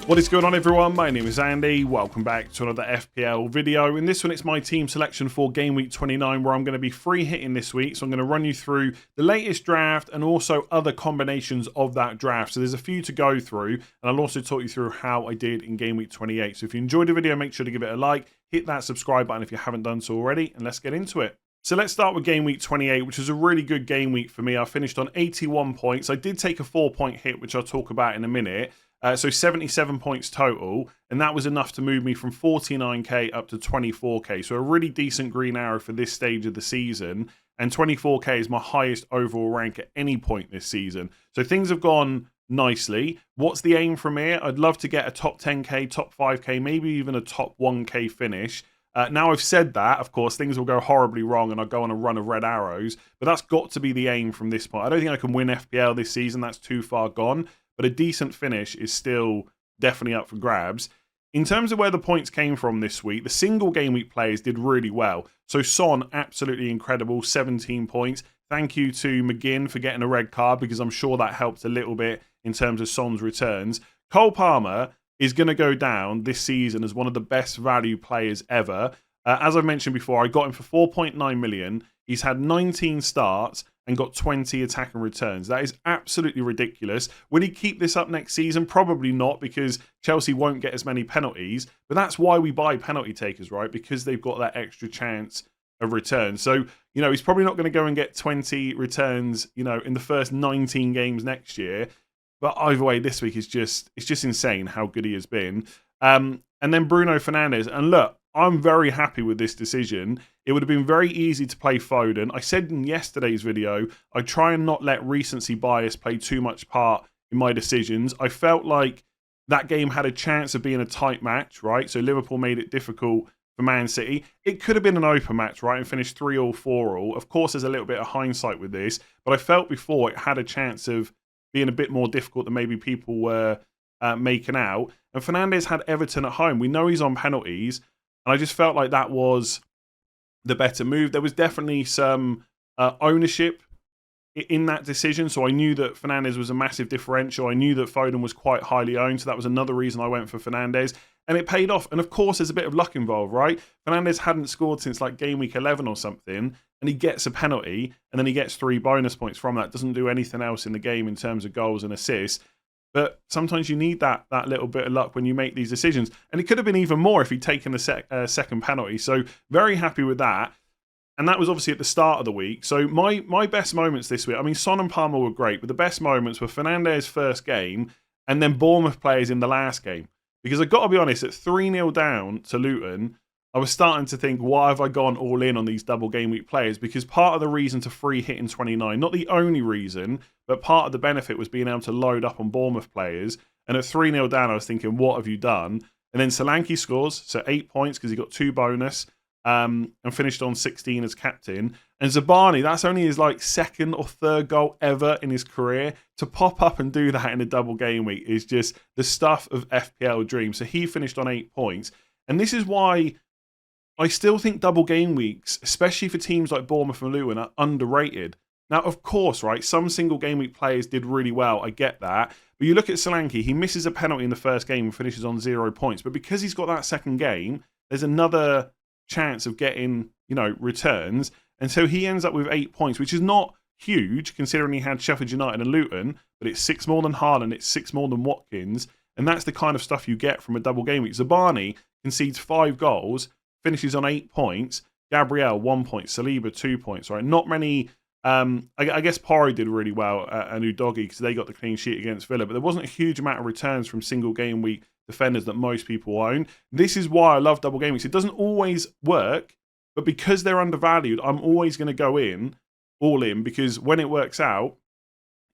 What is going on, everyone? My name is Andy. Welcome back to another FPL video. In this one, it's my team selection for Game Week 29, where I'm going to be free hitting this week. So I'm going to run you through the latest draft and also other combinations of that draft. So there's a few to go through, and I'll also talk you through how I did in Game Week 28. So if you enjoyed the video, make sure to give it a like, hit that subscribe button if you haven't done so already, and let's get into it. So let's start with Game Week 28, which was a really good game week for me. I finished on 81 points. I did take a 4-point hit, which I'll talk about in a minute. So 77 points total, and that was enough to move me from 49k up to 24k. So a really decent green arrow for this stage of the season, and 24k is my highest overall rank at any point this season. So things have gone nicely. What's the aim from here? I'd love to get a top 10k, top 5k, maybe even a top 1k finish. Now I've said that, of course, things will go horribly wrong and I'll go on a run of red arrows, but that's got to be the aim from this point. I don't think I can win FPL this season. That's too far gone. But a decent finish is still definitely up for grabs. In terms of where the points came from this week, the single game week players did really well. So Son, absolutely incredible, 17 points. Thank you to McGinn for getting a red card, because I'm sure that helped a little bit in terms of Son's returns. Cole Palmer is going to go down this season as one of the best value players ever. As I've mentioned before, I got him for 4.9 million. He's had 19 starts and got 20 attack and returns. That is absolutely ridiculous. Will he keep this up next season? Probably not, because Chelsea won't get as many penalties. But that's why we buy penalty takers, right? Because they've got that extra chance of return. So, he's probably not going to go and get 20 returns, in the first 19 games next year. But either way, this week it's just insane how good he has been. And then Bruno Fernandes. And look, I'm very happy with this decision. It would have been very easy to play Foden. I said in yesterday's video, I try and not let recency bias play too much part in my decisions. I felt like that game had a chance of being a tight match, right? So Liverpool made it difficult for Man City. It could have been an open match, right? And finished 3-3, 4-4. Of course, there's a little bit of hindsight with this, but I felt before it had a chance of being a bit more difficult than maybe people were making out. And Fernandes had Everton at home. We know he's on penalties. And I just felt like that was the better move. There was definitely some ownership in that decision. So I knew that Fernandes was a massive differential. I knew that Foden was quite highly owned. So that was another reason I went for Fernandes. And it paid off. And of course, there's a bit of luck involved, right? Fernandes hadn't scored since like game week 11 or something. And he gets a penalty. And then he gets 3 bonus points from that. Doesn't do anything else in the game in terms of goals and assists. But sometimes you need that little bit of luck when you make these decisions. And it could have been even more if he'd taken the second penalty. So very happy with that. And that was obviously at the start of the week. So my best moments this week, I mean, Son and Palmer were great, but the best moments were Fernandes' first game and then Bournemouth players in the last game. Because I've got to be honest, at 3-0 down to Luton, I was starting to think, why have I gone all in on these double game week players? Because part of the reason to free hit in 29, not the only reason, but part of the benefit was being able to load up on Bournemouth players. And at 3-0 down, I was thinking, what have you done? And then Solanke scores, so 8 points because he got 2 bonus and finished on 16 as captain. And Zabani, that's only his second or third goal ever in his career. To pop up and do that in a double game week is just the stuff of FPL dreams. So he finished on 8 points. And this is why I still think double game weeks, especially for teams like Bournemouth and Luton, are underrated. Now, of course, right, some single game week players did really well. I get that. But you look at Solanke, he misses a penalty in the first game and finishes on 0 points. But because he's got that second game, there's another chance of getting, returns. And so he ends up with 8 points, which is not huge considering he had Sheffield United and Luton, but it's 6 more than Haaland, it's 6 more than Watkins. And that's the kind of stuff you get from a double game week. Zabani concedes 5 goals, finishes on 8 points. Gabriel, 1 point. Saliba, 2 points. Right, not many. I guess Porro did really well and Udogie because they got the clean sheet against Villa, but there wasn't a huge amount of returns from single game week defenders that most people own. This is why I love double game weeks. It doesn't always work, but because they're undervalued, I'm always going to go all in, because when it works out,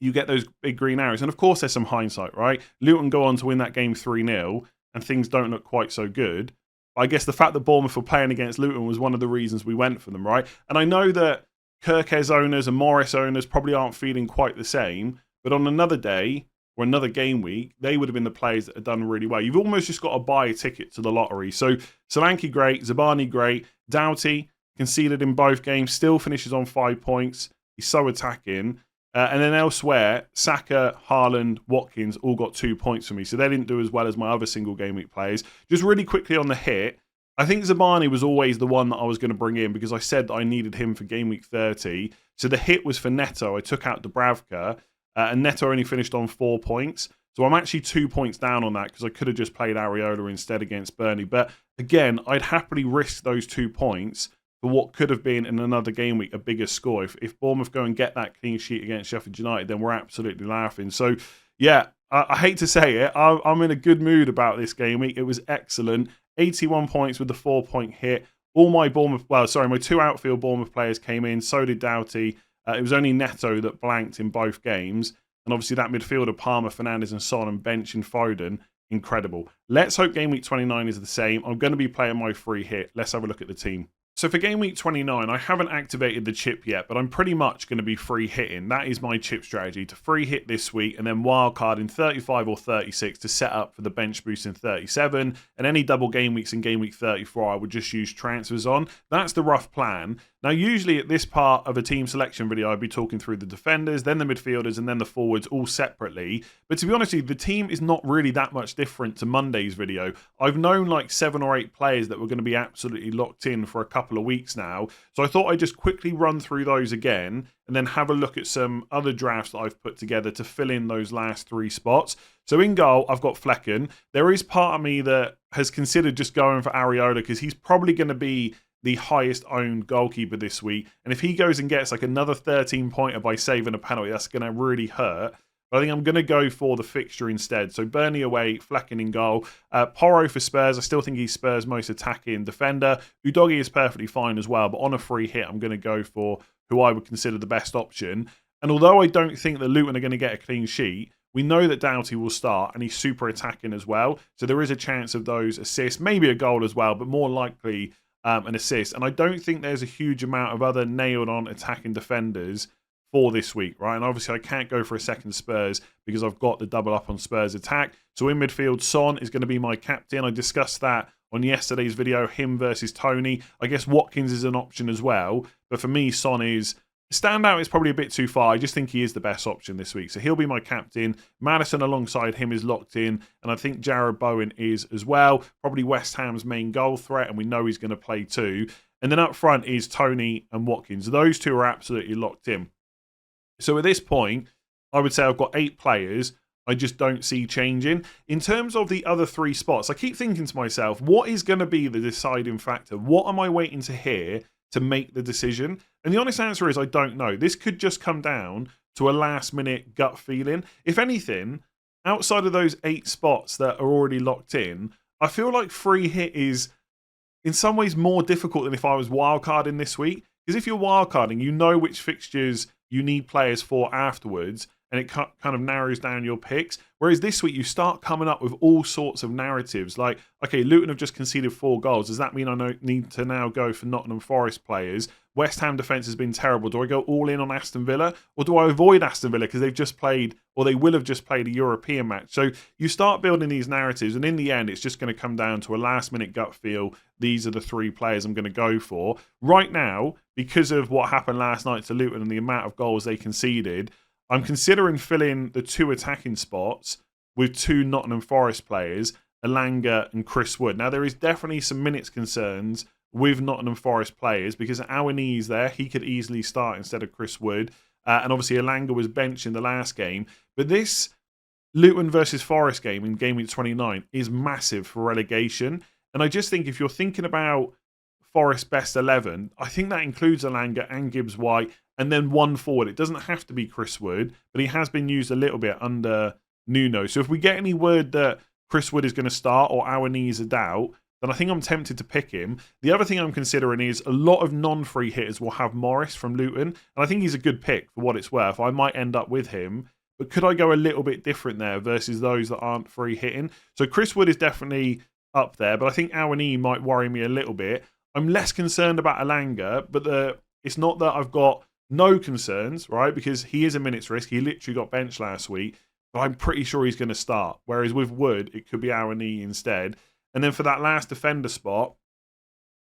you get those big green arrows. And of course, there's some hindsight, right? Luton go on to win that game 3-0 and things don't look quite so good. I guess the fact that Bournemouth were playing against Luton was one of the reasons we went for them, right? And I know that Kirkes owners and Morris owners probably aren't feeling quite the same, but on another day or another game week, they would have been the players that had done really well. You've almost just got to buy a ticket to the lottery. So Solanke great, Zabani great, Doughty conceded in both games, still finishes on 5 points. He's so attacking. And then elsewhere, Saka, Haaland, Watkins all got 2 points for me. So they didn't do as well as my other single game week players. Just really quickly on the hit, I think Zabani was always the one that I was going to bring in because I said that I needed him for game week 30. So the hit was for Neto. I took out Dubravka, and Neto only finished on 4 points. So I'm actually 2 points down on that because I could have just played Areola instead against Burnley. But again, I'd happily risk those 2 points for what could have been in another game week a bigger score. If Bournemouth go and get that clean sheet against Sheffield United, then we're absolutely laughing. So yeah, I hate to say it, I'm in a good mood about this game week. It was excellent. 81 points with the 4-point hit. All my my 2 outfield Bournemouth players came in. So did Doughty. It was only Neto that blanked in both games. And obviously that midfielder, Palmer, Fernandes and Son, and bench and Foden, incredible. Let's hope game week 29 is the same. I'm going to be playing my free hit. Let's have a look at the team. So for game week 29, I haven't activated the chip yet, but I'm pretty much going to be free hitting. That is my chip strategy, to free hit this week and then wildcard in 35 or 36 to set up for the bench boost in 37. And any double game weeks in game week 34, I would just use transfers on. That's the rough plan. Now, usually at this part of a team selection video, I'd be talking through the defenders, then the midfielders, and then the forwards all separately. But to be honest with you, the team is not really that much different to Monday's video. I've known like 7 or 8 players that were going to be absolutely locked in for a couple of weeks now. So I thought I'd just quickly run through those again and then have a look at some other drafts that I've put together to fill in those last 3 spots. So in goal, I've got Flecken. There is part of me that has considered just going for Areola because he's probably going to be the highest owned goalkeeper this week. And if he goes and gets like another 13-pointer by saving a penalty, that's going to really hurt. But I think I'm going to go for the fixture instead. So Burnley away, Flecken in goal. Porro for Spurs. I still think he's Spurs' most attacking defender. Udogie is perfectly fine as well. But on a free hit, I'm going to go for who I would consider the best option. And although I don't think that Luton are going to get a clean sheet, we know that Doughty will start and he's super attacking as well. So there is a chance of those assists, maybe a goal as well, but more likely an assist. And I don't think there's a huge amount of other nailed-on attacking defenders for this week, right? And obviously I can't go for a second Spurs because I've got the double up on Spurs attack. So in midfield, Son is going to be my captain. I discussed that on yesterday's video, him versus Tony. I guess Watkins is an option as well. But for me, Son is... Standout is probably a bit too far. I just think he is the best option this week. So he'll be my captain. Maddison alongside him is locked in. And I think Jared Bowen is as well. Probably West Ham's main goal threat. And we know he's going to play too. And then up front is Tony and Watkins. Those two are absolutely locked in. So at this point, I would say I've got 8 players. I just don't see changing. In terms of the other 3 spots, I keep thinking to myself, what is going to be the deciding factor? What am I waiting to hear to make the decision? And the honest answer is I don't know. This could just come down to a last-minute gut feeling. If anything, outside of those 8 spots that are already locked in, I feel like free hit is in some ways more difficult than if I was wildcarding this week. Because if you're wildcarding, you know which fixtures you need players for afterwards, and it kind of narrows down your picks. Whereas this week, you start coming up with all sorts of narratives. Like, okay, Luton have just conceded 4 goals. Does that mean I need to now go for Nottingham Forest players? West Ham defence has been terrible. Do I go all in on Aston Villa? Or do I avoid Aston Villa because they've just played, or they will have just played a European match? So you start building these narratives, and in the end, it's just going to come down to a last-minute gut feel. These are the 3 players I'm going to go for. Right now, because of what happened last night to Luton and the amount of goals they conceded, I'm considering filling the 2 attacking spots with 2 Nottingham Forest players, Elanga and Chris Wood. Now, there is definitely some minutes concerns with Nottingham Forest players because Awani is there. He could easily start instead of Chris Wood. And obviously, Elanga was benched in the last game. But this Luton versus Forest game in game week 29 is massive for relegation. And I just think if you're thinking about Forest best 11, I think that includes Elanga and Gibbs-White and then 1 forward. It doesn't have to be Chris Wood, but he has been used a little bit under Nuno. So if we get any word that Chris Wood is going to start or Awani is a doubt, then I think I'm tempted to pick him. The other thing I'm considering is a lot of non-free hitters will have Morris from Luton, and I think he's a good pick for what it's worth. I might end up with him, but could I go a little bit different there versus those that aren't free hitting? So Chris Wood is definitely up there, but I think Awani might worry me a little bit. I'm less concerned about Elanga, but it's not that I've got no concerns, right? Because he is a minutes risk. He literally got benched last week, but I'm pretty sure he's going to start. Whereas with Wood, it could be Awani instead. And then for that last defender spot,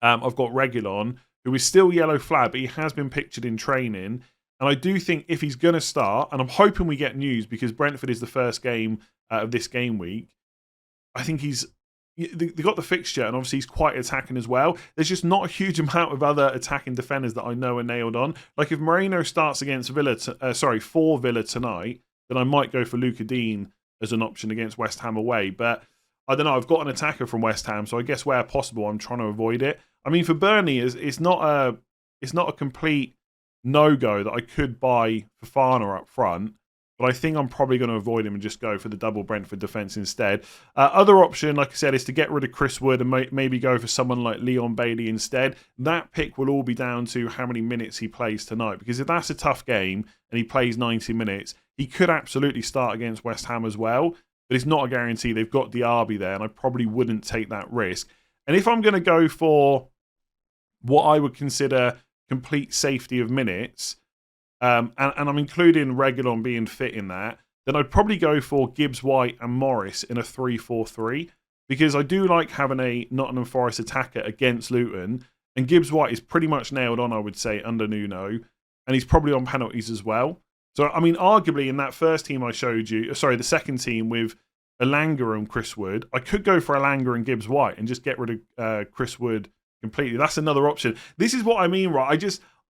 I've got Reguilon, who is still yellow flag, but he has been pictured in training. And I do think if he's going to start, and I'm hoping we get news because Brentford is the first game of this game week, I think they got the fixture, and obviously he's quite attacking as well. There's just not a huge amount of other attacking defenders that I know are nailed on. Like if Moreno starts against for Villa tonight, then I might go for Luca Dean as an option against West Ham away. But I don't know. I've got an attacker from West Ham, so I guess where possible, I'm trying to avoid it. I mean, for Burnley, it's not a complete no-go that I could buy Fofana up front, but I think I'm probably going to avoid him and just go for the double Brentford defence instead. Other option, like I said, is to get rid of Chris Wood and maybe go for someone like Leon Bailey instead. That pick will all be down to how many minutes he plays tonight, because if that's a tough game and he plays 90 minutes, he could absolutely start against West Ham as well, but it's not a guarantee. They've got Diaby there, and I probably wouldn't take that risk. And if I'm going to go for what I would consider complete safety of minutes, and I'm including Reguilon being fit in that, then I'd probably go for Gibbs White and Morris in a 3-4-3, because I do like having a Nottingham Forest attacker against Luton, and Gibbs White is pretty much nailed on, I would say, under Nuno, and he's probably on penalties as well. So, I mean, arguably in that first team I showed you, the second team with Elanga and Chris Wood, I could go for Elanga and Gibbs White and just get rid of Chris Wood completely. That's another option. This is what I mean, right?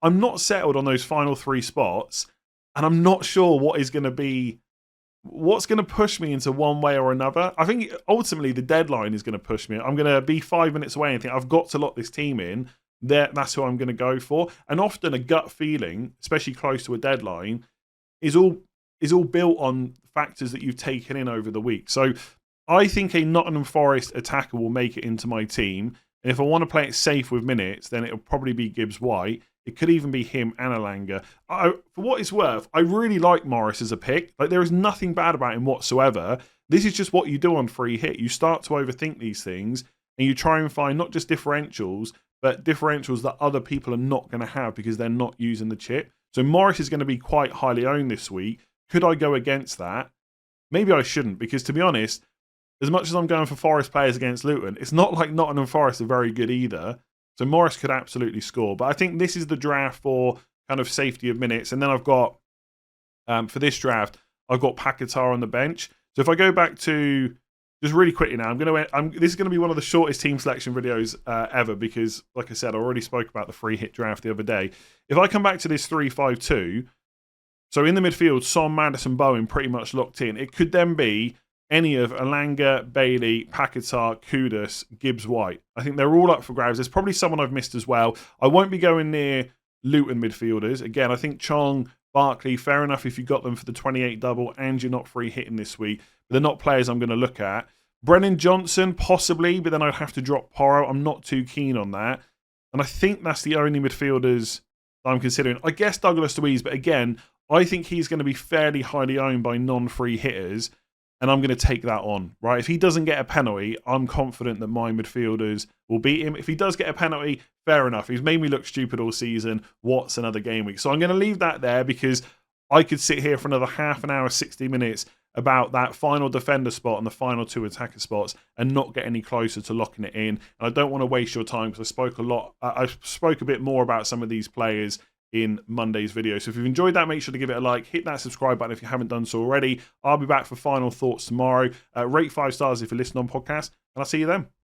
I'm not settled on those final 3 spots, and I'm not sure what's going to push me into one way or another. I think ultimately the deadline is going to push me. I'm going to be 5 minutes away and think I've got to lock this team in. That's who I'm going to go for. And often a gut feeling, especially close to a deadline, is all built on factors that you've taken in over the week. So I think a Nottingham Forest attacker will make it into my team. And if I want to play it safe with minutes, then it'll probably be Gibbs White. It could even be him and Elanga. For what it's worth, I really like Morris as a pick. Like, there is nothing bad about him whatsoever. This is just what you do on free hit. You start to overthink these things, and you try and find not just differentials, but differentials that other people are not going to have because they're not using the chip. So Morris is going to be quite highly owned this week. Could I go against that? Maybe I shouldn't, because to be honest, as much as I'm going for Forest players against Luton, it's not like Nottingham Forest are very good either. So Morris could absolutely score. But I think this is the draft for kind of safety of minutes. And then I've got, for this draft, I've got Paquetá on the bench. So if I go back to, just really quickly now, this is going to be one of the shortest team selection videos ever, because, like I said, I already spoke about the free hit draft the other day. If I come back to this 3-5-2, so in the midfield, Son, Maddison, Bowen pretty much locked in. It could then be any of Elanga, Bailey, Paquetá, Kudus, Gibbs White. I think they're all up for grabs. There's probably someone I've missed as well. I won't be going near Luton midfielders. Again, I think Chong, Barkley, fair enough if you got them for the 28 double and you're not free hitting this week. But they're not players I'm going to look at. Brennan Johnson, possibly, but then I'd have to drop Porro. I'm not too keen on that. And I think that's the only midfielders that I'm considering. I guess Douglas Luiz, but again, I think he's going to be fairly highly owned by non-free hitters. And I'm going to take that on, right? If he doesn't get a penalty, I'm confident that my midfielders will beat him. If he does get a penalty, fair enough. He's made me look stupid all season. What's another game week? So I'm going to leave that there, because I could sit here for another half an hour, 60 minutes about that final defender spot and the final 2 attacker spots and not get any closer to locking it in. And I don't want to waste your time, because I spoke a bit more about some of these players in Monday's video. So if you've enjoyed that, make sure to give it a like, hit that subscribe button if you haven't done so already. I'll be back for final thoughts tomorrow. Rate 5 stars if you listen on podcast, and I'll see you then.